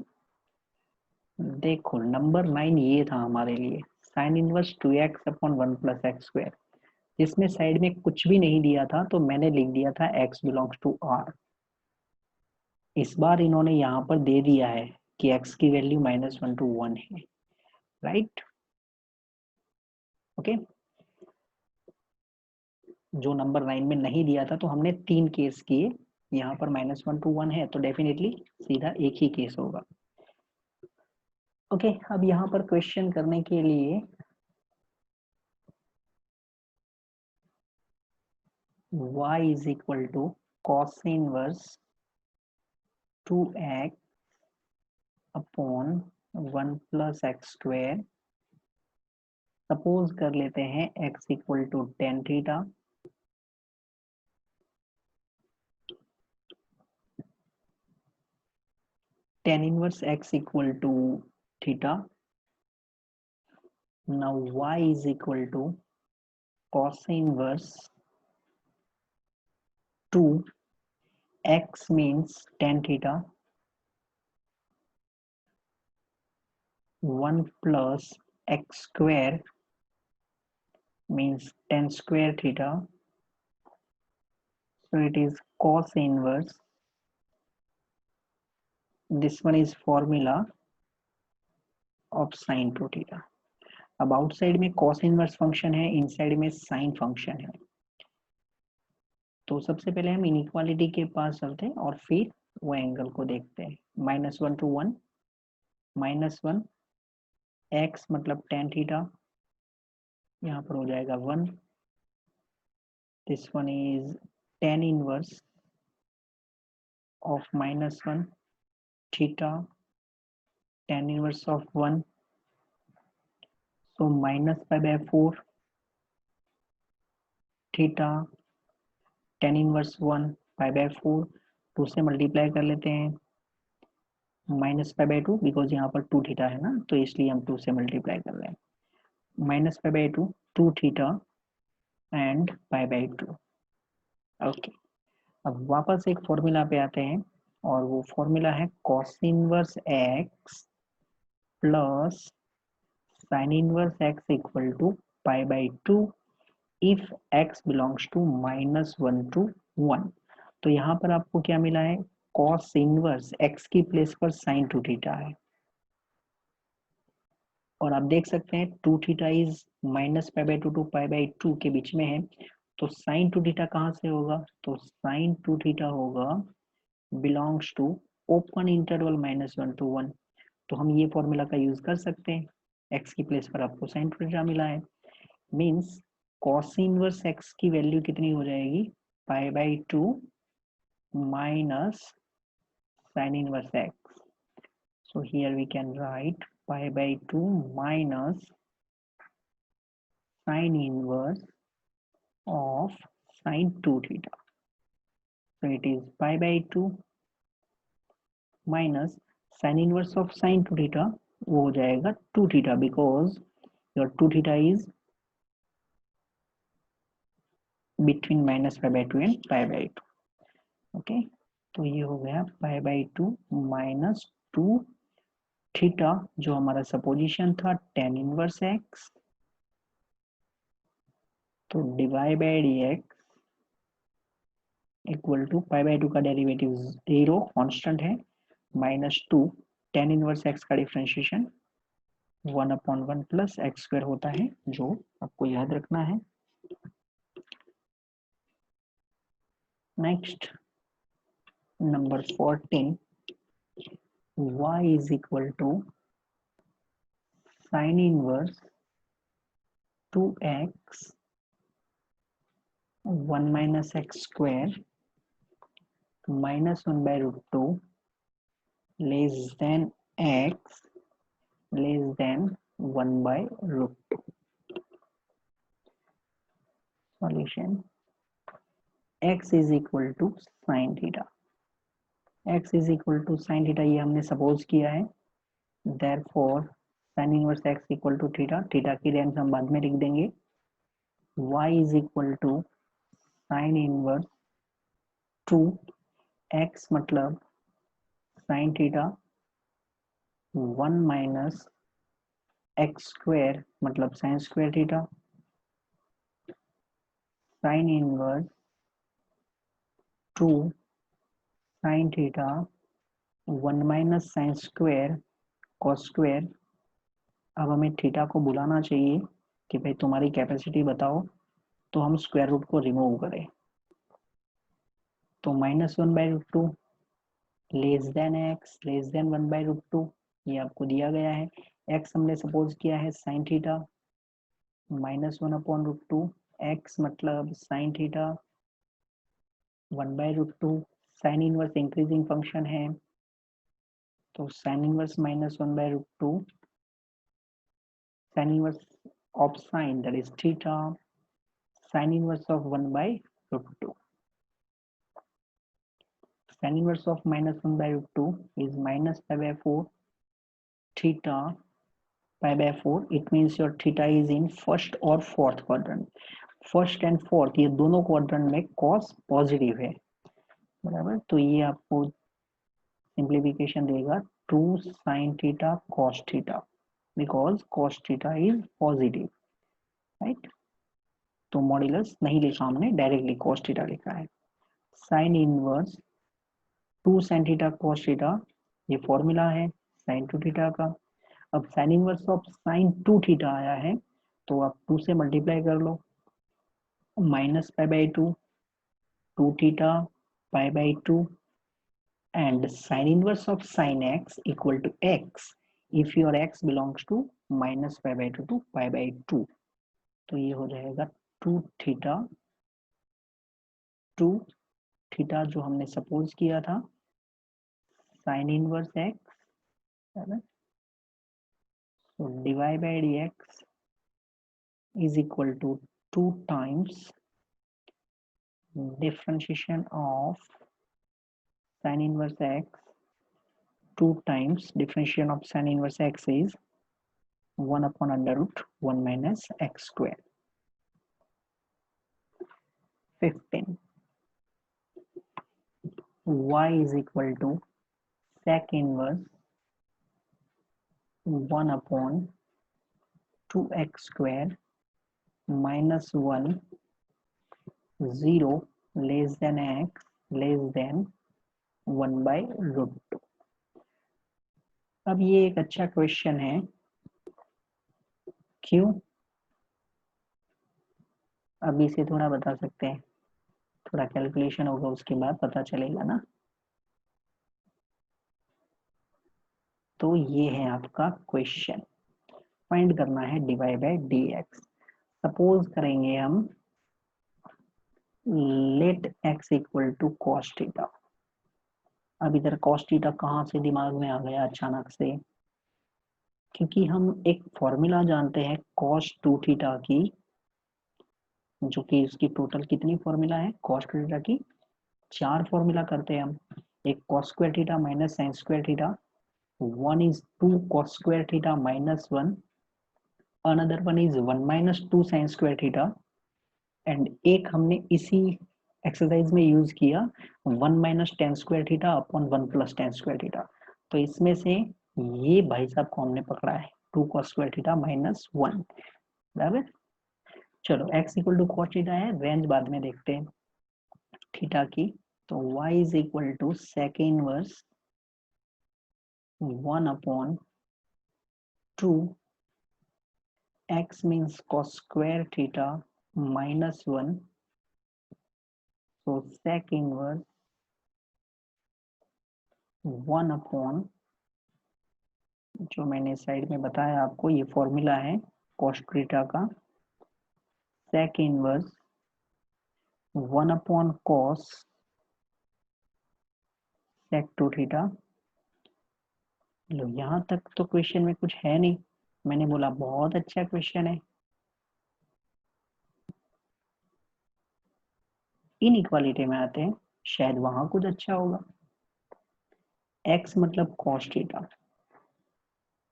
देखो नंबर 9 ये था हमारे लिए, sign inverse 2x upon 1 plus x square. जिसमें साइड में कुछ भी नहीं दिया था तो मैंने लिख दिया था x बिलोंग्स टू r। इस बार इन्होंने यहाँ पर दे दिया है कि x की वैल्यू -1 to 1 है, राइट। ओके, जो नंबर 9 में नहीं दिया था तो हमने 3 केस किए, यहाँ पर -1 to 1 है तो डेफिनेटली सीधा एक ही केस होगा। ओके, अब यहाँ पर क्वेश्चन करने के लिए y is equal to cos inverse 2x upon 1 plus x square. Suppose कर लेते हैं x equal to tan theta, tan inverse x equal to theta. Now y is equal to cos inverse 2 x means tan theta 1 plus x square means tan square theta. So it is cos inverse. This one is formula of sin 2 theta. अब outside में cos inverse function है, inside में sin function है। तो सबसे पहले हम inequality के पास चलते हैं और फिर वो एंगल को देखते हैं। -1 to 1, -1 x मतलब tan थीटा, यहाँ पर हो जाएगा 1। This one is tan inverse of -1 theta, tan inverse of 1, so -π/4 theta tan inverse 1 π/4, 2 से मल्टीप्लाई कर लेते हैं, -π/2 बिकॉज यहाँ पर 2 थीटा है ना तो इसलिए हम 2 से मल्टीप्लाई कर रहे हैं, -π/2 2 थीटा एंड π/2। ओके, अब वापस एक फॉर्मूला पे आते हैं और वो फॉर्मूला है cos inverse x plus sin inverse x equal to π/2 if x belongs to -1 to 1। तो यहाँ पर आपको क्या मिला है, cos इनवर्स x की प्लेस पर sin 2 थीटा है और आप देख सकते हैं 2 थीटा इज -π/2 टू π/2 के बीच में है, तो sin 2 थीटा कहाँ से होगा, तो sin 2 थीटा होगा belongs to open interval -1 to 1। तो हम ये फॉर्मूला का यूज कर सकते हैं, x की प्लेस पर आपको sin 2 थीटा मिला है, मीन्स cos इनवर्स x की वैल्यू कितनी हो जाएगी, π/2 minus sin inverse x। So here we can write π/2 minus sin inverse of sin 2 theta. So it is π/2 minus sin inverse of sin 2 theta, वो हो जाएगा 2 theta because your 2 theta is between -π/2 and π/2। Okay, तो ये हो गया π/2 minus 2 theta जो हमारा supposition था tan इनवर्स x, तो divide by dx equal to π/2 का डेरिवेटिव 0 कांस्टेंट है, -2 tan इनवर्स x का डिफरेंशिएशन 1/1 प्लस एक्स स्क्वायर होता है, जो आपको याद रखना है। Next number 14, y is equal to sine inverse 2x 1 minus x square -1/√2 less than x less than 1/√2। Solution x is equal to sine theta, x is equal to sine theta ये हमने suppose किया है, therefore sine inverse x equal to theta, theta की range हम बाद में लिख देंगे, y is equal to sine inverse 2x मतलब sine theta 1 minus x square मतलब sine square theta sine inverse 2 sine theta 1 minus sine square cos square. अब हमें थीटा को बुलाना चाहिए कि भाई तुम्हारी कैपेसिटी बताओ, तो हम स्क्वायर रूट को रिमूव करें। तो -1/√2 less then x less than 1/√2, ये आपको दिया गया है। एक्स हमने सपोज किया है साइन थीटा, -1/√2 एक्स मतलब sine theta 1/√2। Sine inverse increasing function है, तो sine inverse -1/√2, sign inverse of sign that is theta, sine inverse of 1/√2। Tan inverse of -1/√2 is -pi/4 theta pi/4. It means your theta is in first or fourth quadrant. First and fourth ये दोनों quadrant में cos positive है, बराबर। तो ये आपको simplification देगा 2 sin theta cos theta, because cos theta is positive, right. तो मॉड्यूलस नहीं लिखा हमने, डायरेक्टली cos थीटा लिखा है। Sine inverse 2 sin theta cos theta, ये फॉर्मूला है sin 2 थीटा का। अब sine inverse of sin 2 theta आया है, तो आप 2 से मल्टीप्लाई कर लो, -pi/2 2 theta pi/2 and sin inverse of sin x equal to x if your x belongs to -pi/2 to pi/2। तो ये हो जाएगा 2 थीटा जो हमने सपोज किया था sin inverse x, so dy by dx is equal to 2 times differentiation of sin inverse x, 2 times differentiation of sin inverse x is 1/√1 minus x square। 15 y is equal to sec inverse 1/2x square minus 1 0 less than x less than 1/√2। अब ये एक अच्छा question है, क्यों? अभी से थोड़ा बता सकते हैं, थोड़ा कैलकुलेशन होगा उसके बाद पता चलेगा ना। तो ये है आपका क्वेश्चन, फाइंड करना है dy by dx। सपोज करेंगे हम let x equal to cos theta. अब इधर cos थीटा कहाँ से दिमाग में आ गया अचानक से? क्योंकि हम एक फॉर्मूला जानते हैं cos 2 थीटा की, जो कि इसकी टोटल कितनी फॉर्मूला है cos 2 थीटा की? 4 फॉर्मूला करते हैं हम। एक cos square theta minus sin square theta, one is 2 cos square theta minus 1, another one is 1 minus 2 sin square theta, and एक हमने इसी एक्सरसाइज में यूज किया 1 minus tan square theta upon 1 plus tan square theta। तो इसमें से ये भाई साहब को हमने पकड़ा है 2 cos square theta minus 1, बराबर। चलो x equal to cos theta है, रेंज बाद में देखते हैं थीटा की। तो y is equal to sec inverse 1/2, x means cos square theta minus 1, so sec inverse 1/, जो मैंने साइड में बताया आपको, ये फॉर्मूला है cos थीटा का, sec inverse 1/cos sec 2 theta. लो यहाँ तक तो क्वेश्चन में कुछ है नहीं, मैंने बोला बहुत अच्छा क्वेश्चन है। इनइक्वालिटी में आते हैं, शायद वहां कुछ अच्छा होगा। x मतलब cos थीटा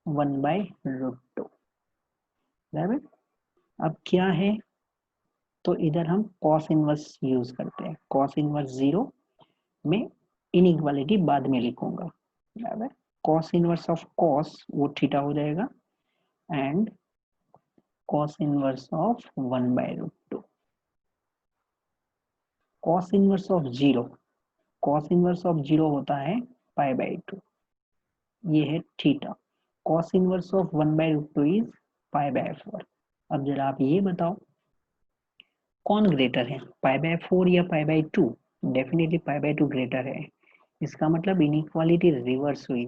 1/√2, बराबर। अब क्या है, तो इधर हम cos इनवर्स यूज करते हैं, cos इनवर्स 0 में इनइक्वालिटी बाद में लिखूंगा, बराबर। cos इनवर्स ऑफ cos वो थीटा हो जाएगा, and cos inverse of 1/√2, cos inverse of zero, cos inverse of zero होता है पाई बाई टू, ये है theta. Cos inverse of 1/√2 is pi by 4। अब जरा आप ये बताओ कौन ग्रेटर है, पाई बाय 4 या पाई by 2? Definitely pi by 2 greater है, इसका मतलब इनइक्वालिटी रिवर्स हुई।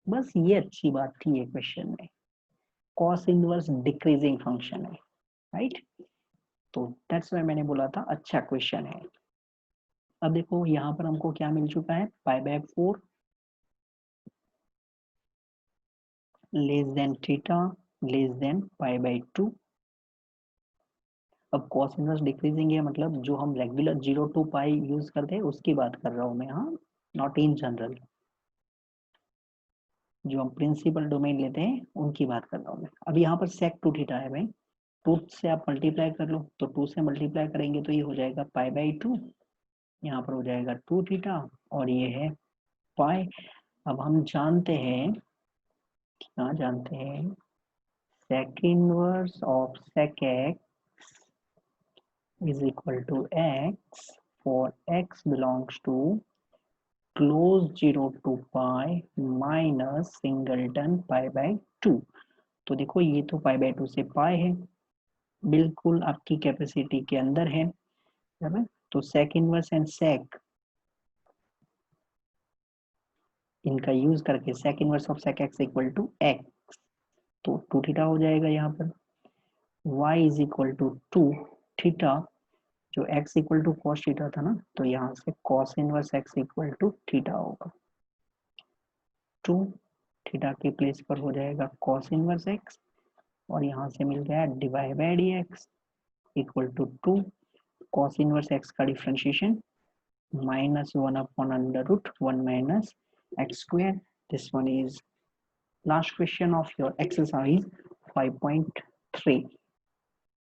बस ये अच्छी बात थी ये क्वेश्चन में, कॉस इनवर्स डिक्रीजिंग फंक्शन है, राइट? तो दैट्स व्हाई मैंने बोला था अच्छा क्वेश्चन है। अब देखो यहाँ पर हमको क्या मिल चुका है, pi by 4 less than theta less than pi by 2। अब कॉस इनवर्स डिक्रीजिंग है मतलब जो हम रेगुलर 0 to पाई यूज करते हैं उसकी बात कर रहा हूँ मैं, हाँ, नॉट इन जनरल। जो हम प्रिंसिपल डोमेन लेते हैं उनकी बात कर रहा हूँ मैं। अब यहाँ पर सेक 2 थीटा है भाई, 2 से आप मल्टीप्लाई कर लो, तो 2 से मल्टीप्लाई करेंगे तो ये हो जाएगा पाई बाई 2, यहाँ पर हो जाएगा 2 थीटा और ये है पाई। अब हम जानते हैं, क्या जानते हैं, sec inverse of sec x is equal to x for x belongs to close 0 to pi minus singleton pi by 2। तो देखो ये तो पाई बाय 2 से पाई है, बिल्कुल आपकी कैपेसिटी के अंदर है, तो sec इनवर्स एंड sec इनका यूज करके sec inverse of sec x equal to x, तो 2 थीटा हो जाएगा यहाँ पर। y is equal to 2 theta, जो x equal to cos theta था ना, तो यहाँ से कॉस inverse x equal to theta होगा। 2 थीटा के प्लेस पर हो जाएगा कॉस इनवर्स x, और यहाँ से मिल गया divide by d x equal to 2 cos inverse x का differentiation -1 upon under root 1 minus x square. This one is last question of your exercise 5.3.